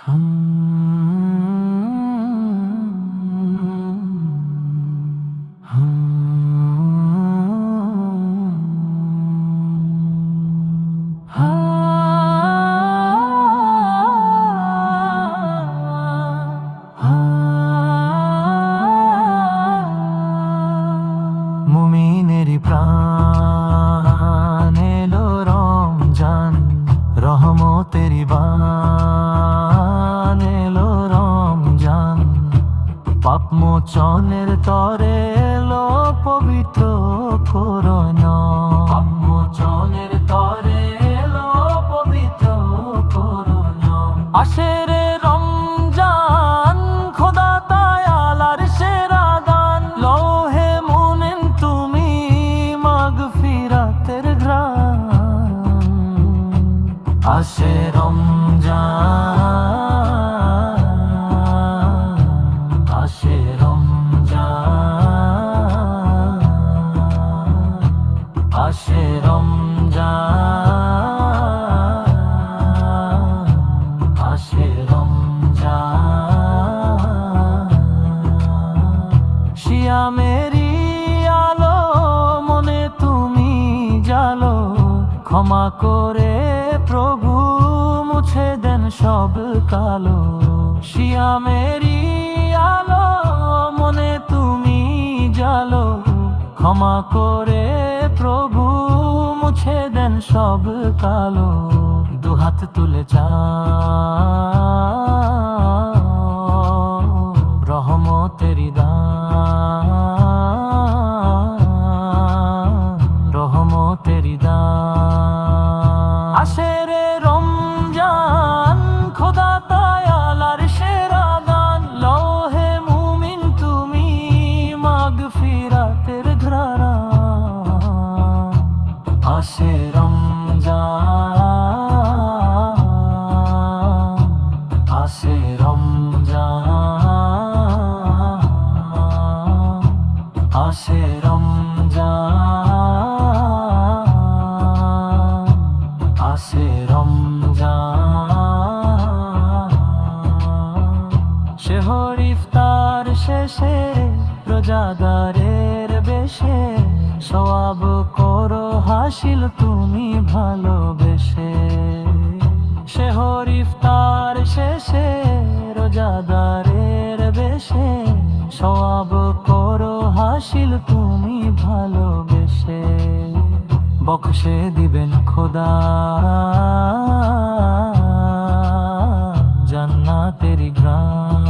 মুমিনেরি প্রাণ এলো রমজান, রহমতেরি বান এলো রমজান। পাপ মোচনের তরে এলো পবিত্র করোনা, পাপ মোচনের তরে এলো পবিত্র করোনা। আসে রে রমজান, খোদা তায়ালার সেরা দান, লৌহে মুমিন তুমি মাগফিরাতের ঘ্রাণ। আসে রমজান, আসে রমজান, আসে রমজান, আসে রমজান। শিয়ামেরি আলো মনে তুমি জালো, ক্ষমা করে প্রভু মুছে দেন সব কালো। শিয়ামেরি আলো মনে তুমি জালো, ক্ষমা করে প্রভু মুছে দেন সব কালো। দুহাত তুলে চাও রহমতেরি দান, রহমতেরি দান। আসে রে রমজান, খোদা তায়ালার সেরা দান, লৌহে মুমিন তুমি মাগফিরাতের ঘ্রাণ। আসে রমজান, আসে রমজান, আসে রমজান, আসে রমজান। সেহর ইফতার শেষে রোজাদারের বেশে, সওয়াব করো হাসিল তুমি ভালোবেসে। সেহর ইফতার শেষে রোজাদারের বেশে, সওয়াব করো হাসিল তুমি ভালোবেসে। বখশে দিবেন খোদা জান্নাতেরি ঘ্রাণ,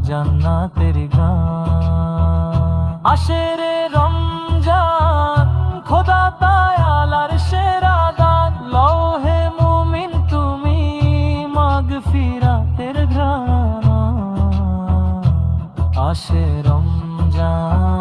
জান্নাতেরি ঘ্রাণ। আসে রে রমজান, খোদা তায়ালার সেরা দান, লৌহে মুমিন তুমি মাগফিরাতের ঘ্রাণ। আসে রমজান,